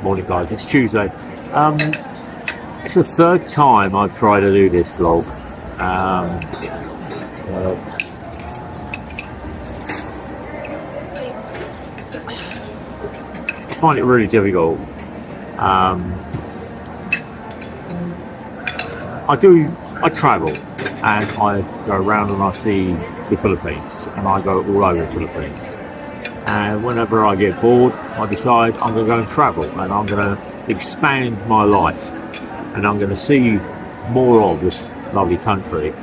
Morning guys, it's Tuesday. It's the third time I've tried to do this vlog. I find it really difficult. I travel and I go around and I see the Philippines, and I go all over the Philippines. And whenever I get bored, I decide I'm going to go and travel, and I'm going to expand my life, and I'm going to see more of this lovely country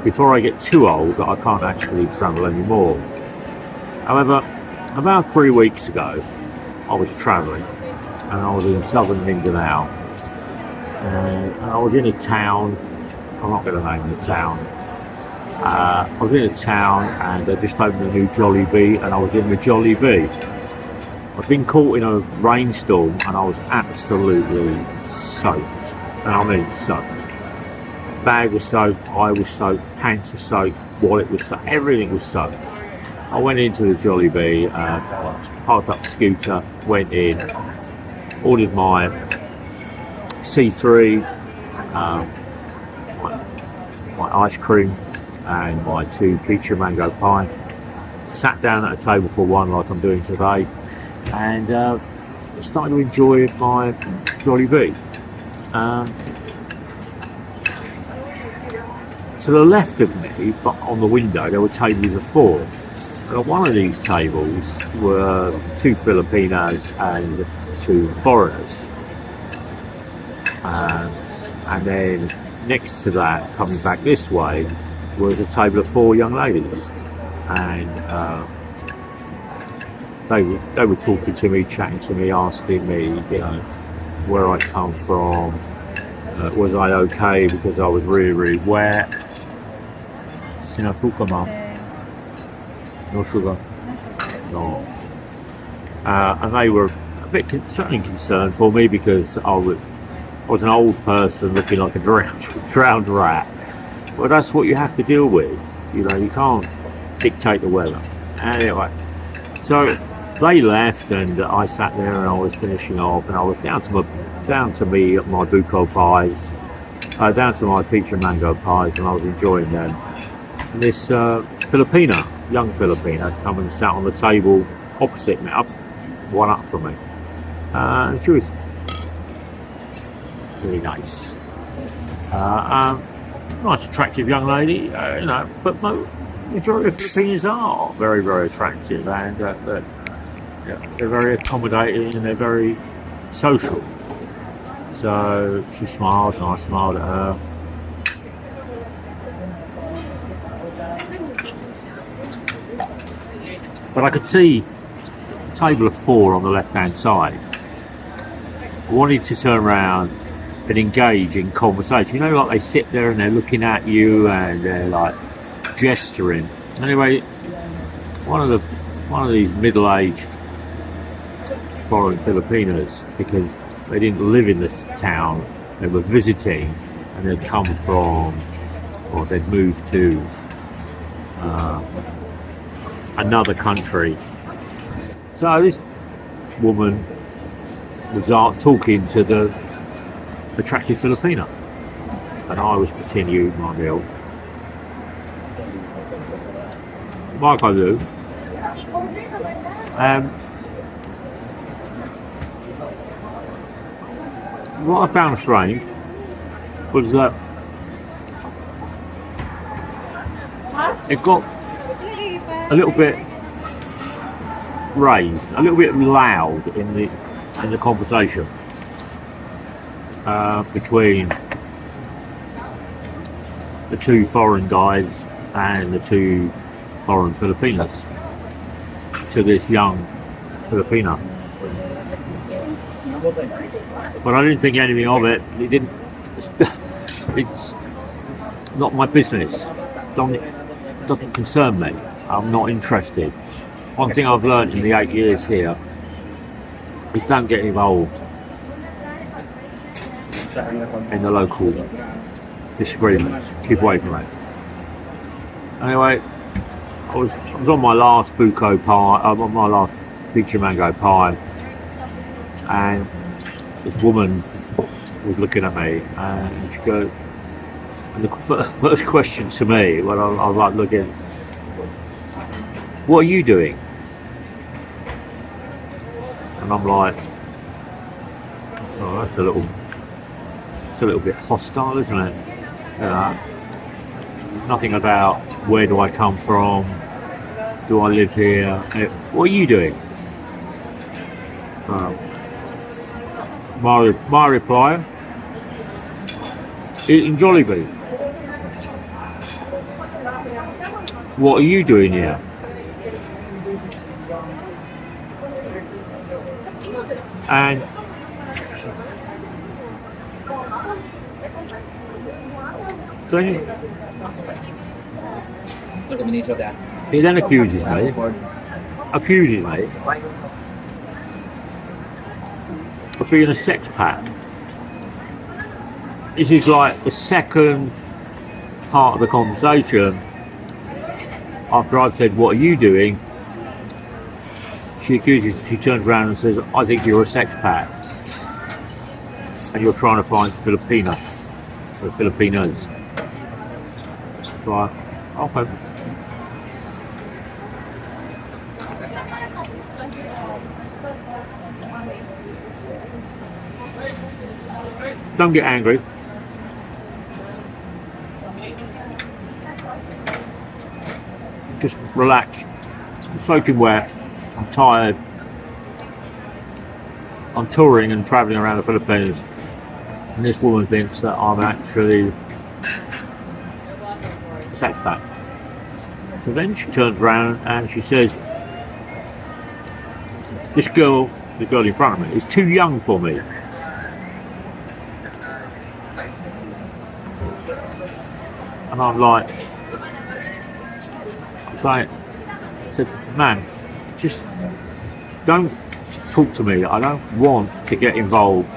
before I get too old that I can't actually travel anymore. However, about 3 weeks ago, I was travelling, and I was in southern Mindanao, and I was in a town. I'm not going to name the town. I was in a town and they just opened a new Jollibee, and I was in the Jollibee. I've been caught in a rainstorm and I was absolutely soaked, and I mean soaked. Bag was soaked, I was soaked, pants were soaked, wallet was soaked, everything was soaked. I went into the Jollibee, parked up the scooter, went in, ordered my C3, my ice cream and my 2 peach and mango pie, sat down at a table for one like I'm doing today, and started to enjoy my Jollibee. To the left of me, but on the window, there were tables of 4. And on one of these tables were 2 Filipinos and 2 foreigners. And then next to that, coming back this way, was a table of 4 young ladies, and they were talking to me, chatting to me, asking me, you know, where I come from, was I okay because I was really, really wet. You know, fruit mom, no sugar, no. And they were a bit certainly concerned for me because I was an old person looking like a drowned rat. Well, that's what you have to deal with. You know, you can't dictate the weather. Anyway, so they left, and I sat there and I was finishing off, and I was down to my buko pies, down to my peach and mango pies, and I was enjoying them. And this young Filipina, come and sat on the table opposite me, one up from me. And she was really nice. Nice, attractive young lady, you know, but majority of Filipinos are very, very attractive, and they're very accommodating and they're very social. So she smiled and I smiled at her. But I could see a table of 4 on the left-hand side. I wanted to turn around and engage in conversation. You know, like they sit there and they're looking at you and they're like gesturing. Anyway, one of these middle-aged foreign Filipinos, because they didn't live in this town, they were visiting, and they'd come from, or they'd moved to another country. So this woman was talking to the attractive Filipina, and I was continuing my meal. Like I do. What I found strange was that it got a little bit raised, a little bit loud in the conversation between the 2 foreign guys and the 2 foreign Filipinas to this young Filipina. But I didn't think anything of it. It's not my business. Doesn't concern me. I'm not interested. One thing I've learned in the 8 years here is don't get involved in the local disagreements. Keep away from it. Anyway, I was on my last buko pie, on my last peach and mango pie, and this woman was looking at me, and she goes, and the first question to me when I was like looking, what are you doing? And I'm like, oh, it's a little bit hostile, isn't it? Nothing about where do I come from, do I live here, what are you doing? My reply, eating Jollibee. What are you doing here? And he then accuses me of being a sexpat. This is like the second part of the conversation. After I've said, what are you doing? She turns around and says, I think you're a sexpat and you're trying to find Filipinas. Right, okay. Don't get angry. Just relax. I'm soaking wet. I'm tired. I'm touring and travelling around the Philippines, and this woman thinks that I'm actually a sexpat. So then she turns around and she says, the girl in front of me is too young for me. And I'm like, man, just don't talk to me. I don't want to get involved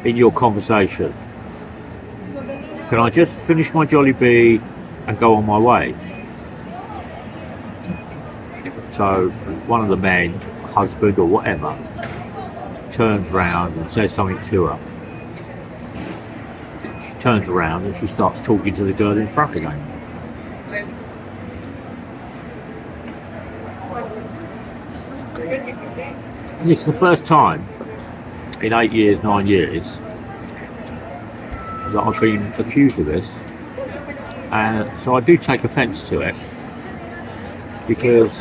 in your conversation. Can I just finish my Jollibee and go on my way? So one of the men, husband or whatever, turns round and says something to her. She turns around and she starts talking to the girl in front again. And it's the first time in 8 years, 9 years that I've been accused of this, and so I do take offence to it, because,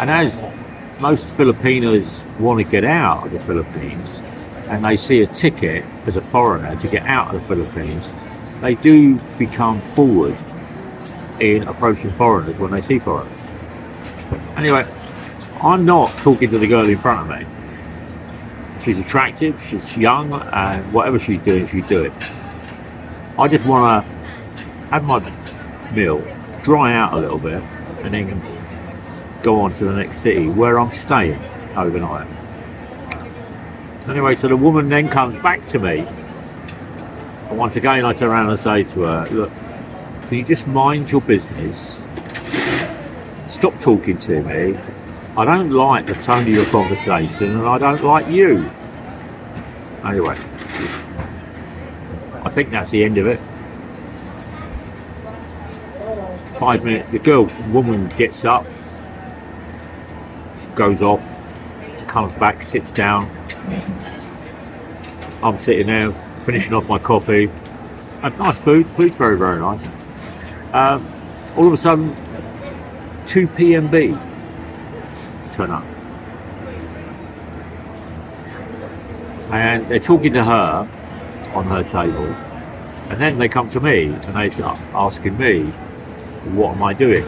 and as most Filipinos want to get out of the Philippines and they see a ticket as a foreigner to get out of the Philippines, they do become forward in approaching foreigners when they see foreigners. Anyway, I'm not talking to the girl in front of me. She's attractive, she's young, and whatever she's doing, she do it. I just want to have my meal, dry out a little bit, and then go on to the next city where I'm staying overnight. Anyway, so the woman then comes back to me, and once again I turn around and say to her, look, can you just mind your business? Stop talking to me. I don't like the tone of your conversation, and I don't like you. Anyway, I think that's the end of it. 5 minutes, the woman gets up, goes off, comes back, sits down. I'm sitting there, finishing off my coffee. Nice food's very, very nice. All of a sudden, 2 PMB turn up. And they're talking to her on her table, and then they come to me and they start asking me, what am I doing?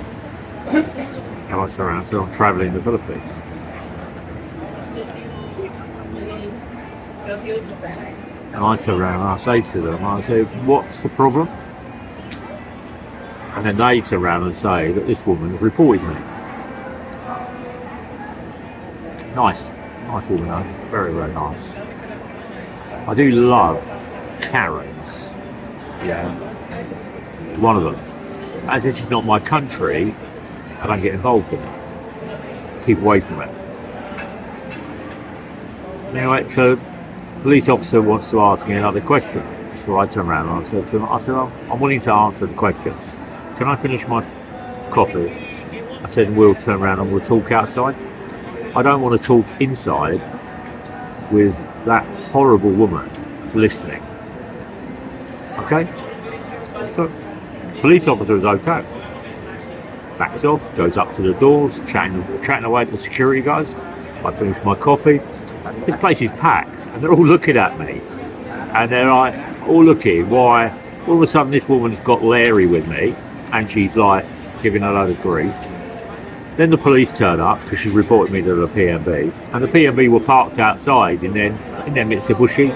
And I say, so I'm travelling in the Philippines. And I turn around and I say to them, I say, what's the problem? And then they turn around and say that this woman has reported me. Nice woman though, very, very nice. I do love Karens, yeah, one of them. As this is not my country, I don't get involved in it. Keep away from it. Anyway, so the police officer wants to ask me another question. So I turn around and I said to him, oh, I'm willing to answer the questions. Can I finish my coffee? I said, we'll turn around and we'll talk outside. I don't want to talk inside with that horrible woman listening. Okay? So, police officer is okay. Backs off, goes up to the doors, chatting away to the security guys. I finish my coffee. This place is packed, and they're all looking at me. And they're like, all looking, why all of a sudden this woman's got Larry with me, and she's like giving a load of grief. Then the police turn up, because she reported me to the PMB, and the PMB were parked outside in their Mitsubishi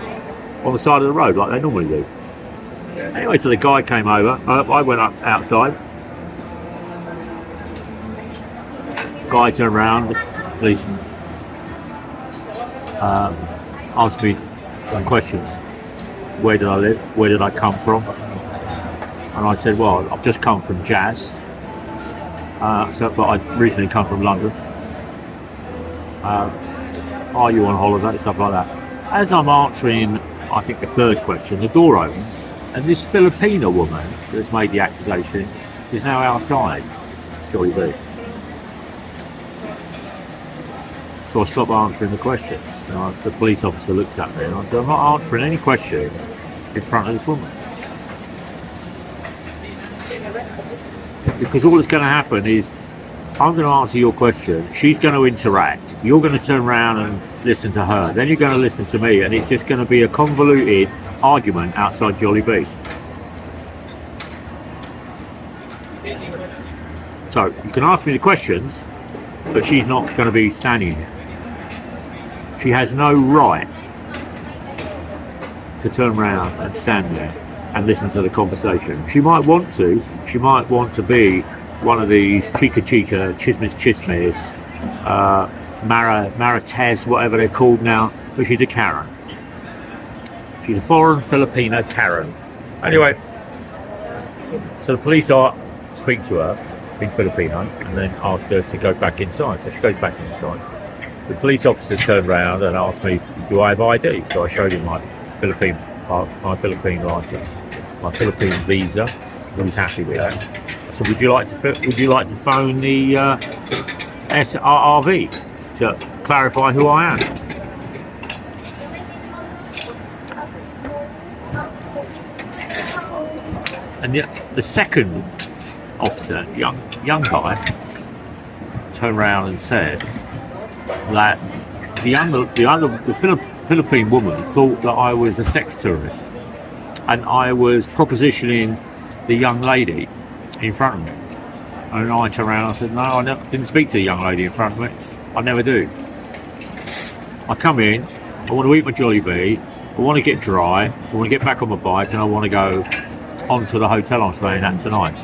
on the side of the road, like they normally do. Anyway, so the guy came over, I went up outside. Guy turned around, police asked me some questions. Where did I live? Where did I come from? And I said, well, I've just come from Jazz, but I recently come from London. Are you on holiday? Stuff like that. As I'm answering, I think the third question, the door opens, and this Filipino woman that's made the accusation is now outside Jollibee. So I stopped answering the questions. The police officer looks at me and I said, I'm not answering any questions in front of this woman. Because all that's going to happen is, I'm going to answer your question, she's going to interact, you're going to turn around and listen to her, then you're going to listen to me, and it's just going to be a convoluted argument outside Jollibee. So, you can ask me the questions, but she's not going to be standing here. She has no right to turn around and stand there and listen to the conversation. She might want to be one of these chica chismes, Marites, whatever they're called now, but she's a Karen. She's a foreign Filipino Karen. Anyway, so the police speak to her in Filipino and then ask her to go back inside. So she goes back inside. The police officer turned around and asked me, do I have ID? So I showed him my Philippine license, my Philippine visa. He was happy with that. So would you like to phone the SRRV to clarify who I am? And the second officer, young guy, turned around and said that the Philippine woman thought that I was a sex tourist, and I was propositioning the young lady in front of me. And I turned around and I said, no, I didn't speak to the young lady in front of me. I never do. I come in, I want to eat my Jollibee, I want to get dry, I want to get back on my bike, and I want to go on to the hotel I'm staying at tonight.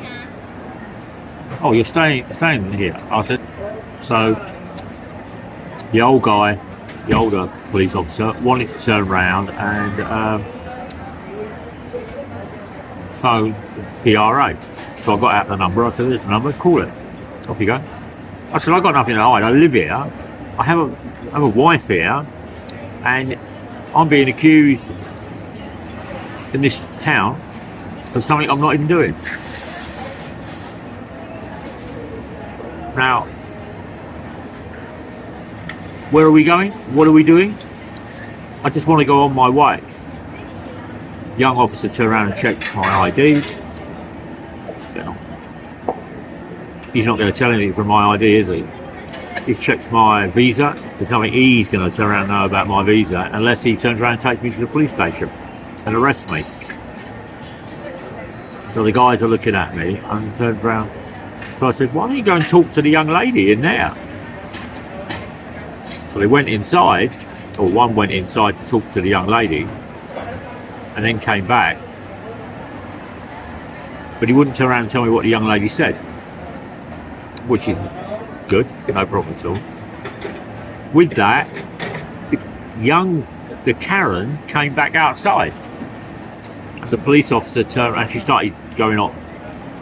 Oh, you're staying here? I said. So the older police officer wanted to turn around and phone PRA. So I got out the number. I said, "There's the number. Call it." Off you go. I said, "I've got nothing to hide. I live here. I have a wife here, and I'm being accused in this town of something I'm not even doing." Now, where are we going? What are we doing? I just want to go on my way. Young officer turned around and checked my ID. He's not going to tell anything from my ID, is he? He checks my visa. There's nothing he's going to turn around and know about my visa unless he turns around and takes me to the police station and arrests me. So the guys are looking at me and turns around. So I said, why don't you go and talk to the young lady in there? So they went inside, or one went inside to talk to the young lady, and then came back. But he wouldn't turn around and tell me what the young lady said, which is good, no problem at all. With that, the Karen came back outside. And the police officer turned and she started going on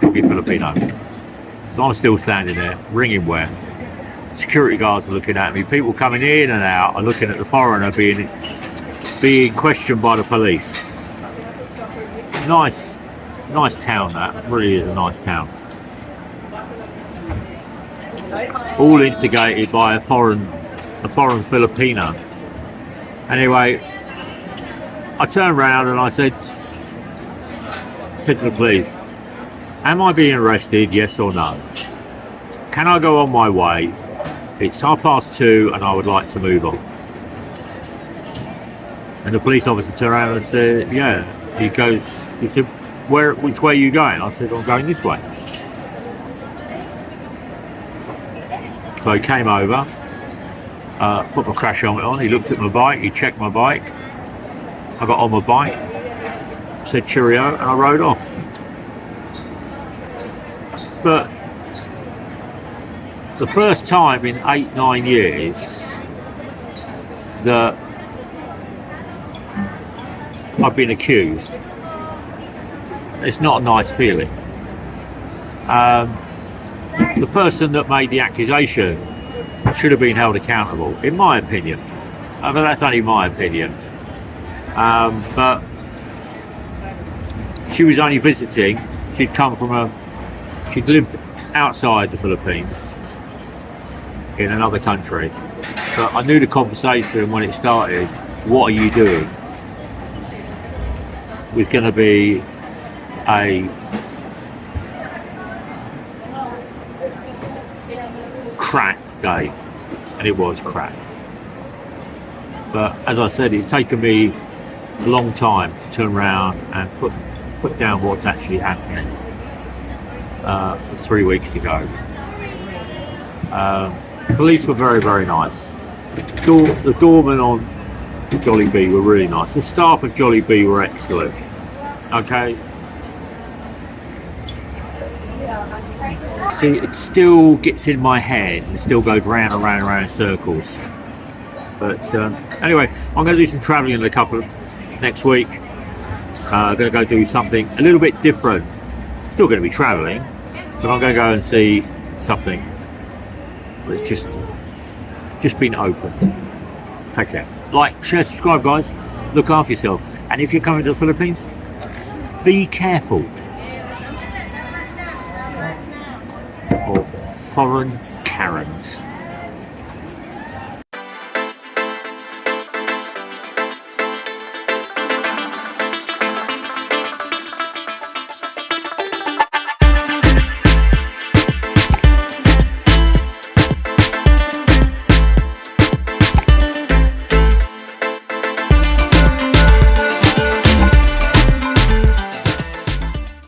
talking Filipino. So I'm still standing there, ringing where. security guards are looking at me. People coming in and out are looking at the foreigner being questioned by the police. Nice town, that really is a nice town. All instigated by a foreign Filipino. Anyway, I turned around and I said to the police, am I being arrested, yes or no? Can I go on my way? It's 2:30 and I would like to move on. And the police officer turned around and said, yeah. He said, which way are you going? I said, I'm going this way. So he came over, put my crash helmet on, he looked at my bike, he checked my bike. I got on my bike, said cheerio, and I rode off. But the first time in 8-9 years that I've been accused, it's not a nice feeling. The person that made the accusation should have been held accountable, in my opinion. I mean, that's only my opinion. But she was only visiting. She'd lived outside the Philippines in another country. So I knew the conversation when it started, what are you doing, was going to be a crap day, and it was crap. But as I said, it's taken me a long time to turn around and put down what's actually happening. 3 weeks ago, police were very, very nice. The doorman on Jollibee were really nice. The staff of Jollibee were excellent. Okay. See, it still gets in my head and it still goes round and round and round in circles. But anyway, I'm going to do some travelling in next week. I'm going to go do something a little bit different. Still going to be travelling, but I'm going to go and see something that's just been opened. Take care. Like, share, subscribe, guys. Look after yourself. And if you're coming to the Philippines, be careful of foreign Karens.